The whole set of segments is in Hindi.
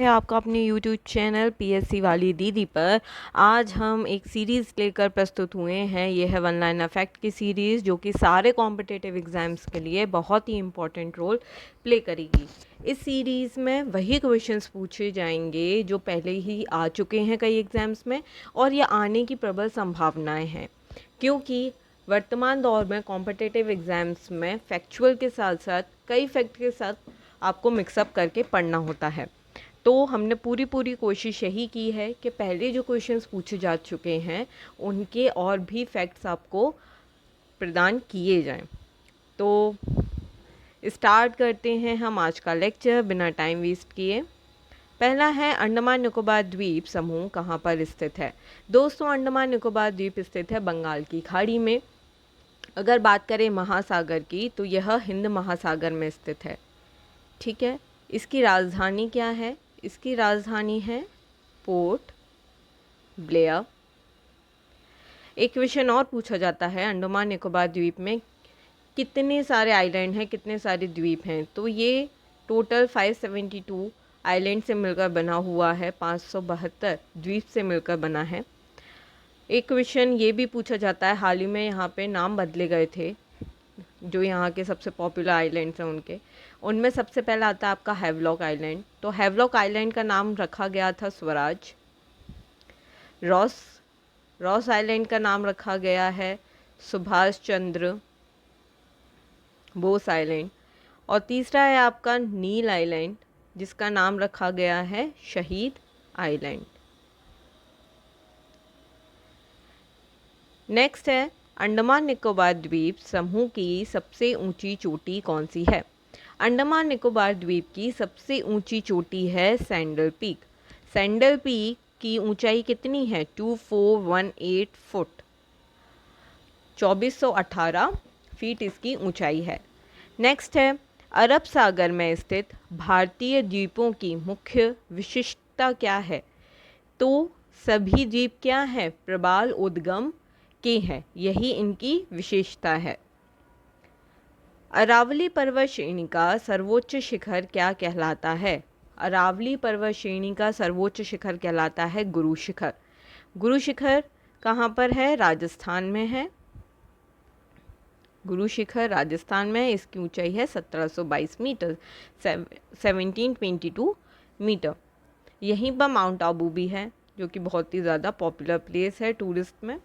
है आपका अपने YouTube चैनल पीएससी वाली दीदी पर। आज हम एक सीरीज़ लेकर प्रस्तुत हुए हैं। ये है वन लाइन इफेक्ट की सीरीज़, जो कि सारे कॉम्पिटिटिव एग्ज़ाम्स के लिए बहुत ही इम्पोर्टेंट रोल प्ले करेगी। इस सीरीज़ में वही क्वेश्चंस पूछे जाएंगे जो पहले ही आ चुके हैं कई एग्ज़ाम्स में, और ये आने की प्रबल संभावनाएं हैं, क्योंकि वर्तमान दौर में कॉम्पिटिटिव एग्ज़ाम्स में फैक्चुअल के साथ साथ कई फैक्ट के साथ आपको मिक्सअप करके पढ़ना होता है। तो हमने पूरी कोशिश यही की है कि पहले जो क्वेश्चंस पूछे जा चुके हैं उनके और भी फैक्ट्स आपको प्रदान किए जाएं। तो स्टार्ट करते हैं हम आज का लेक्चर बिना टाइम वेस्ट किए। पहला है, अंडमान निकोबार द्वीप समूह कहाँ पर स्थित है। दोस्तों, अंडमान निकोबार द्वीप स्थित है बंगाल की खाड़ी में। अगर बात करें महासागर की, तो यह हिंद महासागर में स्थित है। ठीक है, इसकी राजधानी क्या है? इसकी राजधानी है पोर्ट ब्लेयर। एक क्वेश्चन और पूछा जाता है, अंडमान निकोबार द्वीप में कितने सारे आइलैंड हैं, कितने सारे द्वीप हैं? तो ये टोटल 572 आइलैंड से मिलकर बना हुआ है, 572 द्वीप से मिलकर बना है। एक क्वेश्चन ये भी पूछा जाता है, हाल ही में यहाँ पे नाम बदले गए थे जो यहाँ के सबसे पॉपुलर आइलैंड्स हैं उनमें सबसे पहला आता है आपका हैवलॉक आइलैंड। तो हैवलॉक आइलैंड का नाम रखा गया था स्वराज। रॉस आइलैंड का नाम रखा गया है सुभाष चंद्र बोस आइलैंड। और तीसरा है आपका नील आइलैंड, जिसका नाम रखा गया है शहीद आइलैंड। नेक्स्ट है, अंडमान निकोबार द्वीप समूह की सबसे ऊंची चोटी कौन सी है? अंडमान निकोबार द्वीप की सबसे ऊंची चोटी है सैंडल पीक। सैंडल पीक की ऊंचाई कितनी है? 2418 फुट, 2418 फीट इसकी ऊंचाई है। नेक्स्ट है, अरब सागर में स्थित भारतीय द्वीपों की मुख्य विशिष्टता क्या है? तो सभी द्वीप क्या है? प्रबाल उद्गम के हैं, यही इनकी विशेषता है। अरावली पर्वत श्रेणी का सर्वोच्च शिखर क्या कहलाता है? अरावली पर्वत श्रेणी का सर्वोच्च शिखर कहलाता है गुरु शिखर। गुरु शिखर कहाँ पर है? राजस्थान में है। गुरु शिखर राजस्थान में है। इसकी ऊंचाई है 1722 मीटर, 1722 मीटर। यहीं पर माउंट आबू भी है, जो कि बहुत ही ज़्यादा पॉपुलर प्लेस है टूरिस्ट में।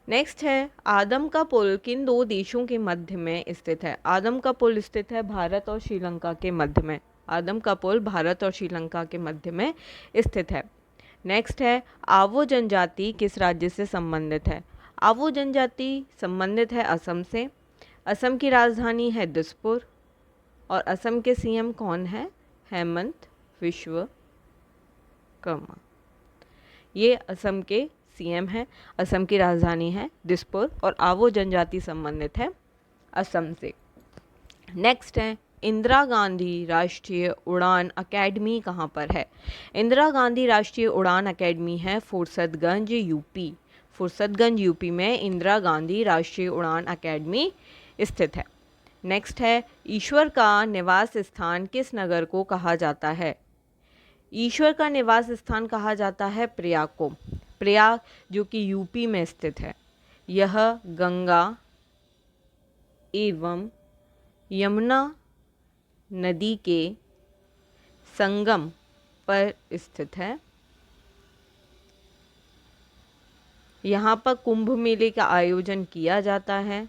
नेक्स्ट है, आदम का पुल किन दो देशों के मध्य में स्थित है? आदम का पुल स्थित है भारत और श्रीलंका के मध्य में। आदम का पुल भारत और श्रीलंका के मध्य में स्थित है। नेक्स्ट है, आवो जनजाति किस राज्य से संबंधित है? आवो जनजाति संबंधित है असम से। असम की राजधानी है दिसपुर, और असम के सीएम कौन है? हेमंत विश्व कर्मा। ये असम के सीएम है। असम की राजधानी है दिसपुर, और आवो जनजाति संबंधित है असम से। नेक्स्ट है, इंदिरा गांधी राष्ट्रीय उड़ान अकेडमी कहाँ पर है? इंदिरा गांधी राष्ट्रीय उड़ान अकेडमी है फुर्सतगंज यूपी। फुर्सतगंज यूपी में इंदिरा गांधी राष्ट्रीय उड़ान अकेडमी स्थित है। नेक्स्ट है, ईश्वर का निवास स्थान किस नगर को कहा जाता है? ईश्वर का निवास स्थान कहा जाता है प्रयाग को। प्रयाग जो कि यूपी में स्थित है, यह गंगा एवं यमुना नदी के संगम पर स्थित है। यहाँ पर कुंभ मेले का आयोजन किया जाता है।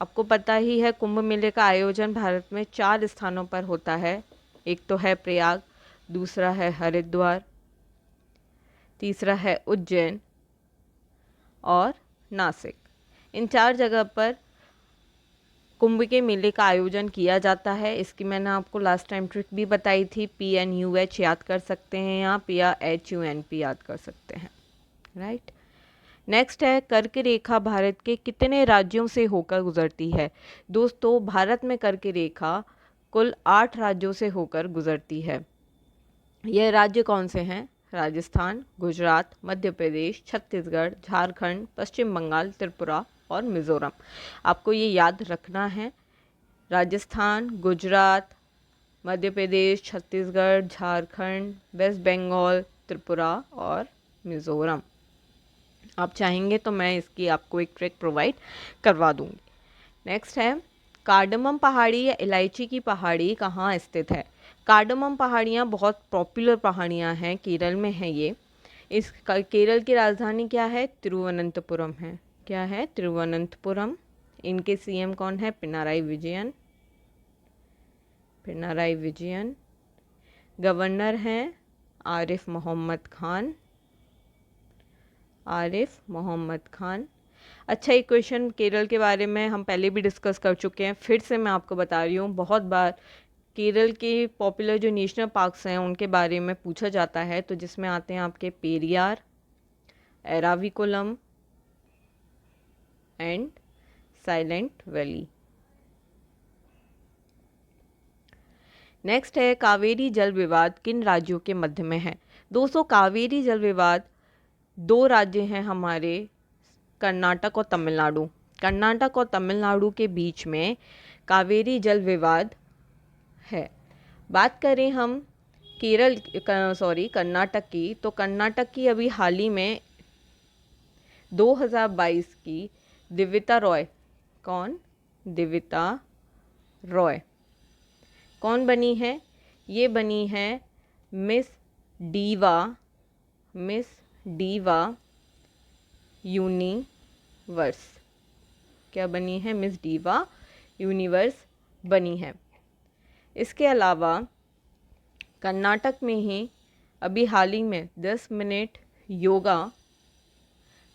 आपको पता ही है, कुंभ मेले का आयोजन भारत में 4 स्थानों पर होता है। एक तो है प्रयाग, दूसरा है हरिद्वार, तीसरा है उज्जैन और नासिक। इन 4 जगह पर कुंभ के मेले का आयोजन किया जाता है। इसकी मैंने आपको लास्ट टाइम ट्रिक भी बताई थी। PNUH याद कर सकते हैं, यहाँ PRHUNP याद कर सकते हैं, राइट। नेक्स्ट है, कर्क रेखा भारत के कितने राज्यों से होकर गुजरती है? दोस्तों, भारत में कर्क रेखा कुल 8 राज्यों से होकर गुजरती है। यह राज्य कौन से हैं? राजस्थान, गुजरात, मध्य प्रदेश, छत्तीसगढ़, झारखंड, पश्चिम बंगाल, त्रिपुरा और मिज़ोरम। आपको ये याद रखना है। राजस्थान, गुजरात, मध्य प्रदेश, छत्तीसगढ़, झारखंड, वेस्ट बंगाल, त्रिपुरा और मिज़ोरम। आप चाहेंगे तो मैं इसकी आपको एक ट्रिक प्रोवाइड करवा दूंगी। नेक्स्ट है, कार्डमम पहाड़ी या इलायची की पहाड़ी कहाँ स्थित है? कार्डमम पहाड़ियाँ बहुत पॉपुलर पहाड़ियाँ हैं, केरल में है ये। इस केरल की राजधानी क्या है? तिरुवनंतपुरम है। क्या है? तिरुवनंतपुरम। इनके सीएम कौन है? पिनाराई विजयन। पिनाराई विजयन। गवर्नर हैं आरिफ मोहम्मद खान। आरिफ मोहम्मद खान। अच्छा, एक क्वेश्चन केरल के बारे में हम पहले भी डिस्कस कर चुके हैं, फिर से मैं आपको बता रही हूँ। बहुत बार केरल के पॉपुलर जो नेशनल पार्क्स हैं उनके बारे में पूछा जाता है, तो जिसमें आते हैं आपके Periyar, Eravikulam and silent valley. Next है, कावेरी जल विवाद किन राज्यों के मध्य में है? दोस्तों, कावेरी जल विवाद दो राज्य हैं हमारे, कर्नाटक और तमिलनाडु। कर्नाटक और तमिलनाडु के बीच में कावेरी जल विवाद है। बात करें हम कर्नाटक की, तो कर्नाटक की अभी हाल ही में 2022 की दिविता रॉय, कौन? दिविता रॉय कौन बनी है? ये बनी है miss diva, miss diva universe. क्या बनी है? मिस डीवा यूनिवर्स बनी है। इसके अलावा कर्नाटक में ही अभी हाल ही में 10 मिनट योगा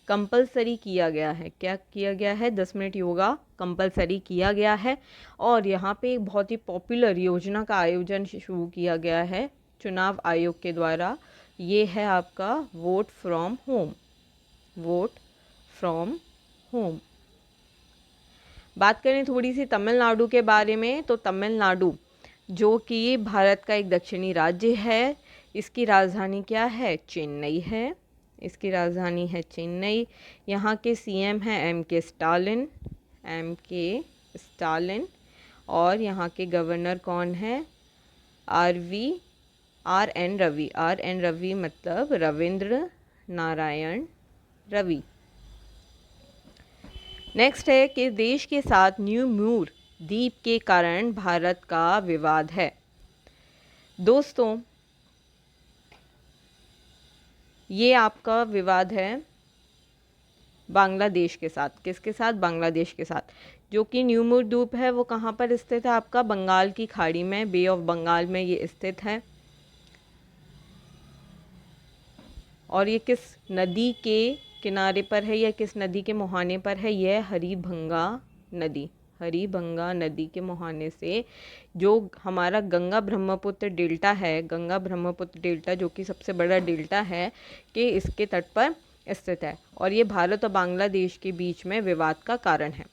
कंपलसरी किया गया है। क्या किया गया है? 10 मिनट योगा कंपलसरी किया गया है। और यहाँ पे एक बहुत ही पॉपुलर योजना का आयोजन शुरू किया गया है चुनाव आयोग के द्वारा। ये है आपका vote from home. Vote from home. बात करें थोड़ी सी तमिलनाडु के बारे में, तो तमिलनाडु जो कि भारत का एक दक्षिणी राज्य है, इसकी राजधानी क्या है? चेन्नई है। इसकी राजधानी है चेन्नई। यहाँ के सीएम हैं एम.के. Stalin, MK. स्टालिन। और यहाँ के गवर्नर कौन है? आर.एन. रवि। आर.एन. रवि मतलब रविंद्र नारायण रवि। नेक्स्ट है कि देश के साथ न्यू मूर द्वीप के कारण भारत का विवाद है। दोस्तों, ये आपका विवाद है बांग्लादेश के साथ। किसके साथ? बांग्लादेश के साथ। जो कि न्यू मूर द्वीप है वो कहाँ पर स्थित है? आपका बंगाल की खाड़ी में, बे ऑफ बंगाल में ये स्थित है। और ये किस नदी के किनारे पर है या किस नदी के मुहाने पर है? यह हरिभंगा नदी। हरिभंगा नदी के मुहाने से जो हमारा गंगा ब्रह्मपुत्र डेल्टा है, गंगा ब्रह्मपुत्र डेल्टा जो कि सबसे बड़ा डेल्टा है, कि इसके तट पर स्थित है। और ये भारत और बांग्लादेश के बीच में विवाद का कारण है।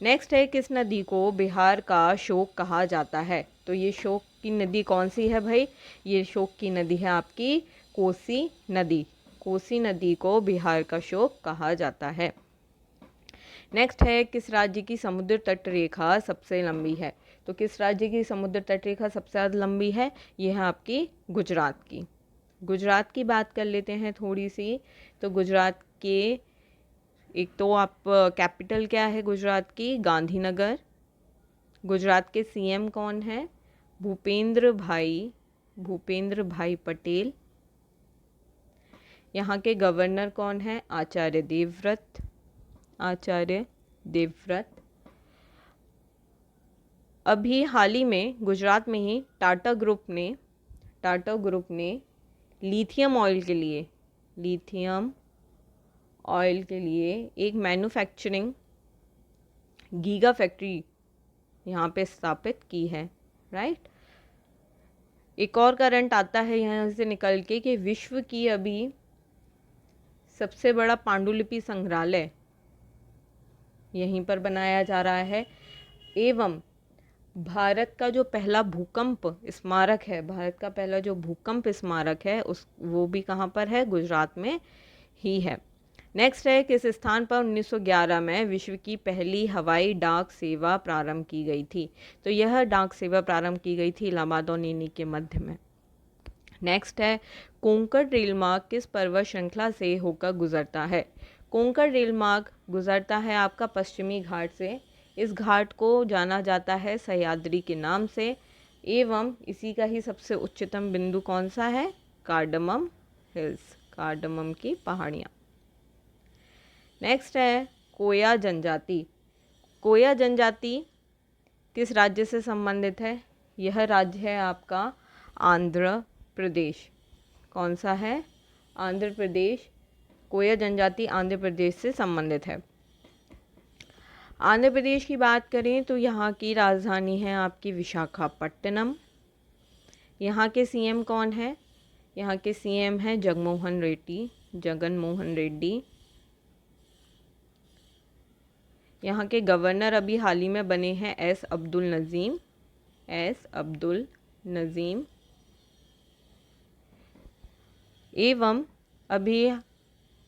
नेक्स्ट है, किस नदी को बिहार का शोक कहा जाता है? तो ये शोक की नदी कौन सी है भाई? ये शोक की नदी है आपकी कोसी नदी। कोसी नदी को बिहार का शोक कहा जाता है। नेक्स्ट है, किस राज्य की समुद्र तट रेखा सबसे लंबी है? तो किस राज्य की समुद्र तट रेखा सबसे ज़्यादा लंबी है? ये है आपकी गुजरात की। गुजरात की बात कर लेते हैं थोड़ी सी। तो गुजरात के एक तो आप कैपिटल क्या है गुजरात की? गांधीनगर। गुजरात के सीएम कौन है? भूपेंद्र भाई पटेल। यहाँ के गवर्नर कौन है? आचार्य देवव्रत। आचार्य देवव्रत। अभी हाल ही में गुजरात में ही टाटा ग्रुप ने लिथियम ऑयल के लिए एक मैन्युफैक्चरिंग गीगा फैक्ट्री यहाँ पे स्थापित की है। राइट। एक और करंट आता है यहाँ से निकल के कि विश्व की अभी सबसे बड़ा पांडुलिपि संग्रहालय यहीं पर बनाया जा रहा है। एवं भारत का जो पहला भूकंप स्मारक है, भारत का पहला जो भूकंप स्मारक है वो भी कहाँ पर है? गुजरात में ही है। नेक्स्ट है, किस स्थान पर 1911 में विश्व की पहली हवाई डाक सेवा प्रारंभ की गई थी? तो यह डाक सेवा प्रारंभ की गई थी इलाहाबाद और नैनी के मध्य में। नेक्स्ट है, कोंकण रेल मार्ग किस पर्वत श्रृंखला से होकर गुजरता है? कोंकण रेल मार्ग गुजरता है आपका पश्चिमी घाट से। इस घाट को जाना जाता है सह्याद्री के नाम से, एवं इसी का ही सबसे उच्चतम बिंदु कौन सा है? कार्डमम हिल्स, कार्डमम की पहाड़ियाँ। नेक्स्ट है, कोया जनजाति। कोया जनजाति किस राज्य से संबंधित है? यह राज्य है आपका आंध्र प्रदेश। कौन सा है? आंध्र प्रदेश। कोया जनजाति आंध्र प्रदेश से संबंधित है। आंध्र प्रदेश की बात करें तो यहाँ की राजधानी है आपकी विशाखापट्टनम। यहाँ के सीएम कौन है? यहाँ के सीएम हैं जगनमोहन रेड्डी, जगनमोहन रेड्डी। यहाँ के गवर्नर अभी हाल ही में बने हैं एस अब्दुल नज़ीम, एस अब्दुल नज़ीम। एवं अभी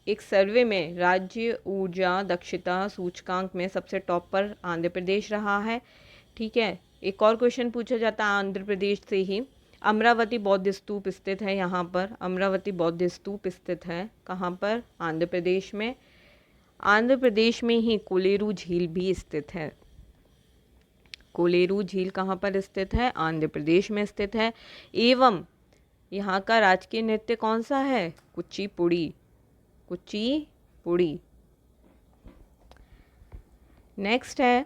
एक सर्वे में राज्य ऊर्जा दक्षता सूचकांक में सबसे टॉप पर आंध्र प्रदेश रहा है। ठीक है, एक और क्वेश्चन पूछा जाता है आंध्र प्रदेश से ही। अमरावती बौद्ध स्तूप स्थित है यहाँ पर, अमरावती बौद्ध स्तूप स्थित है कहाँ पर? आंध्र प्रदेश में। आंध्र प्रदेश में ही कोलेरू झील भी स्थित है। कोलेरू झील कहाँ पर स्थित है? आंध्र प्रदेश में स्थित है। एवं यहाँ का राजकीय नृत्य कौन सा है? कुचिपुड़ी, कुचिपुड़ी। नेक्स्ट है,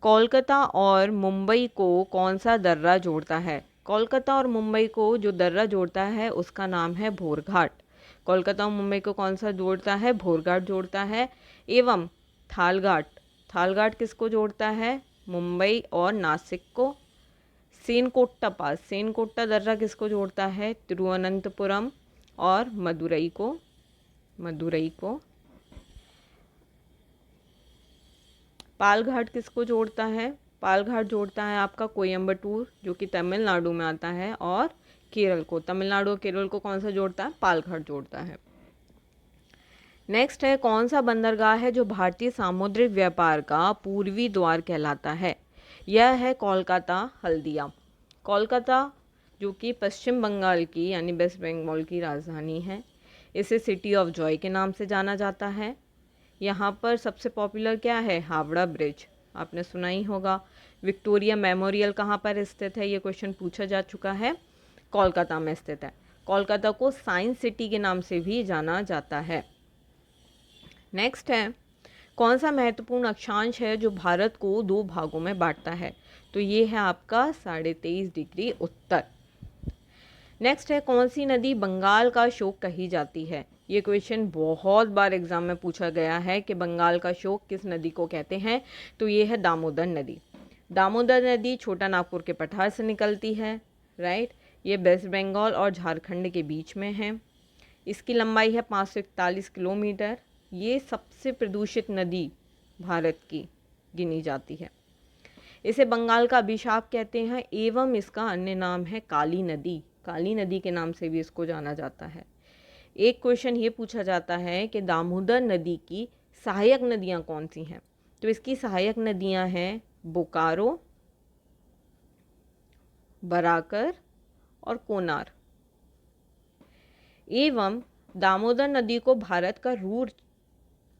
कोलकाता और मुंबई को कौन सा दर्रा जोड़ता है? कोलकाता और मुंबई को जो दर्रा जोड़ता है उसका नाम है भोरघाट। कोलकाता और मुंबई को कौन सा जोड़ता है? भोरघाट जोड़ता है। एवं थालघाट, थालघाट किसको जोड़ता है? मुंबई और नासिक को। सेनकोट्टा पास, सेनकोट्टा दर्रा किसको जोड़ता है? तिरुवनंतपुरम और मदुरई को, मदुरई को। पालघाट किसको जोड़ता है? पालघाट जोड़ता है आपका कोयम्बटूर जो कि तमिलनाडु में आता है, और केरल को। तमिलनाडु और केरल को कौन सा जोड़ता है? पालघाट जोड़ता है। नेक्स्ट है, कौन सा बंदरगाह है जो भारतीय सामुद्रिक व्यापार का पूर्वी द्वार कहलाता है? यह है कोलकाता हल्दिया। कोलकाता जो कि पश्चिम बंगाल की यानी वेस्ट बंगाल की राजधानी है, इसे सिटी ऑफ जॉय के नाम से जाना जाता है। यहाँ पर सबसे पॉपुलर क्या है? हावड़ा ब्रिज, आपने सुना ही होगा। विक्टोरिया मेमोरियल कहाँ पर स्थित है? ये क्वेश्चन पूछा जा चुका है। कोलकाता में स्थित है। कोलकाता को साइंस सिटी के नाम से भी जाना जाता है। नेक्स्ट है, कौन सा महत्वपूर्ण अक्षांश है जो भारत को दो भागों में बांटता है? तो ये है आपका 23.5 डिग्री उत्तर। नेक्स्ट है, कौन सी नदी बंगाल का शोक कही जाती है? ये क्वेश्चन बहुत बार एग्जाम में पूछा गया है कि बंगाल का शोक किस नदी को कहते हैं? तो ये है दामोदर नदी। दामोदर नदी छोटा नागपुर के पठार से निकलती है, राइट। ये वेस्ट बंगाल और झारखंड के बीच में है। इसकी लंबाई है 541 किलोमीटर। ये सबसे प्रदूषित नदी भारत की गिनी जाती है। इसे बंगाल का अभिशाप कहते हैं, एवं इसका अन्य नाम है काली नदी। काली नदी के नाम से भी इसको जाना जाता है। एक क्वेश्चन ये पूछा जाता है कि दामोदर नदी की सहायक नदियाँ कौन सी हैं? तो इसकी सहायक नदियाँ हैं बोकारो, बराकर और कोनार। एवं दामोदर नदी को भारत का रूर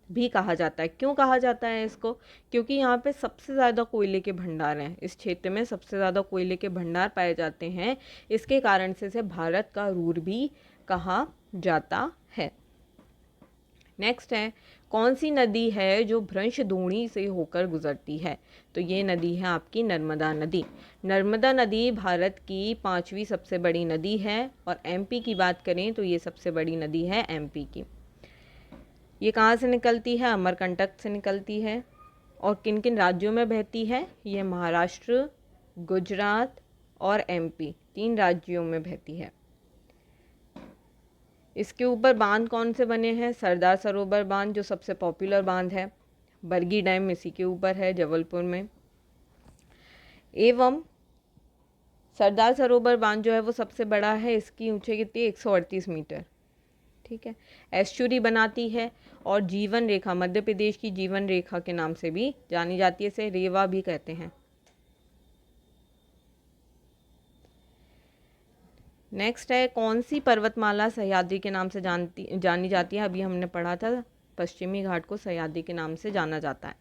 भी कहा जाता है। क्यों कहा जाता है इसको? क्योंकि यहाँ पे सबसे ज़्यादा कोयले के भंडार हैं। इस क्षेत्र में सबसे ज़्यादा कोयले के भंडार पाए जाते हैं। इसके कारण से इसे भारत का रूर भी कहा जाता है। नेक्स्ट है, कौन सी नदी है जो भ्रंशधोणी से होकर गुजरती है? तो ये नदी है आपकी नर्मदा नदी। नर्मदा नदी भारत की 5वीं सबसे बड़ी नदी है, और एमपी की बात करें तो ये सबसे बड़ी नदी है एमपी की। ये कहाँ से निकलती है? अमरकंटक से निकलती है। और किन किन राज्यों में बहती है? ये महाराष्ट्र, गुजरात और एमपी, 3 राज्यों में बहती है। इसके ऊपर बांध कौन से बने हैं? सरदार सरोवर बांध जो सबसे पॉपुलर बांध है। बरगी डैम इसी के ऊपर है जबलपुर में। एवं सरदार सरोवर बांध जो है वो सबसे बड़ा है। इसकी ऊंचाई कितनी? 138 मीटर। ठीक है। एस्चुरी बनाती है और जीवन रेखा, मध्य प्रदेश की जीवन रेखा के नाम से भी जानी जाती है, इसे रेवा भी कहते हैं। नेक्स्ट है, कौन सी पर्वतमाला सह्याद्री के नाम से जानी जाती है? अभी हमने पढ़ा था, पश्चिमी घाट को सह्याद्री के नाम से जाना जाता है।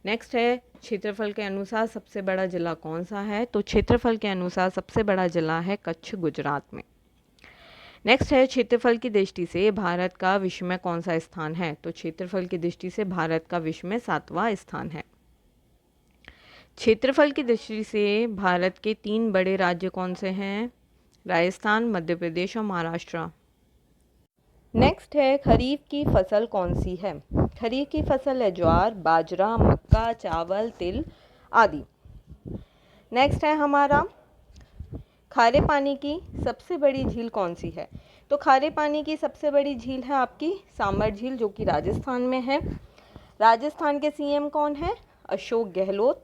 नेक्स्ट है, क्षेत्रफल के अनुसार सबसे बड़ा जिला कौन सा है? तो क्षेत्रफल के अनुसार सबसे बड़ा जिला है कच्छ, गुजरात में। नेक्स्ट है, क्षेत्रफल की दृष्टि से भारत का विश्व में कौन सा स्थान है? तो क्षेत्रफल की दृष्टि से भारत का विश्व में 7वां स्थान है। क्षेत्रफल की दृष्टि से भारत के 3 बड़े राज्य कौन से हैं? राजस्थान, मध्य प्रदेश और महाराष्ट्र। नेक्स्ट है, खरीफ की फसल कौन सी है? खरीफ की फसल है ज्वार, बाजरा, मक्का, चावल, तिल आदि। नेक्स्ट है हमारा, खारे पानी की सबसे बड़ी झील कौन सी है? तो खारे पानी की सबसे बड़ी झील है आपकी सामर झील, जो कि राजस्थान में है। राजस्थान के सीएम कौन है? अशोक गहलोत।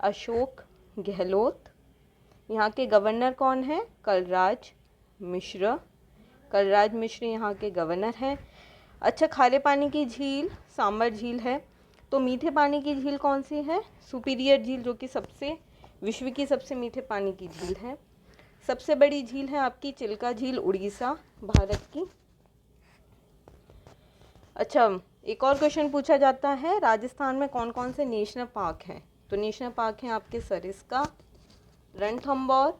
अशोक गहलोत। यहाँ के गवर्नर कौन है? कलराज मिश्र। कलराज मिश्र यहाँ के गवर्नर हैं। अच्छा, खारे पानी की झील सामर झील है। तो मीठे पानी की झील कौन सी है? सुपीरियर झील, जो कि विश्व की सबसे मीठे पानी की झील है। सबसे बड़ी झील है आपकी चिल्का झील, उड़ीसा, भारत की। अच्छा, एक और क्वेश्चन पूछा जाता है, राजस्थान में कौन कौन से नेशनल पार्क हैं? तो नेशनल पार्क हैं आपके सरिस्का, रणथंबोर।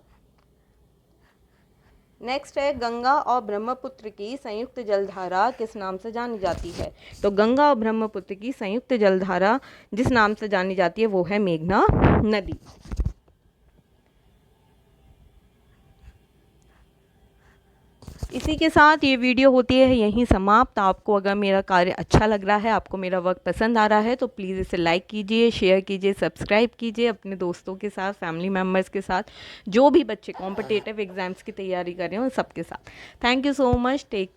नेक्स्ट है, गंगा और ब्रह्मपुत्र की संयुक्त जलधारा किस नाम से जानी जाती है? तो गंगा और ब्रह्मपुत्र की संयुक्त जलधारा जिस नाम से जानी जाती है वो है मेघना नदी। इसी के साथ ये वीडियो होती है यहीं समाप्त। आपको अगर मेरा कार्य अच्छा लग रहा है, आपको मेरा वर्क पसंद आ रहा है, तो प्लीज़ इसे लाइक कीजिए, शेयर कीजिए, सब्सक्राइब कीजिए अपने दोस्तों के साथ, फैमिली मेम्बर्स के साथ, जो भी बच्चे कॉम्पिटिटिव एग्जाम्स की तैयारी कर रहे हो सबके साथ। Thank you so much. Take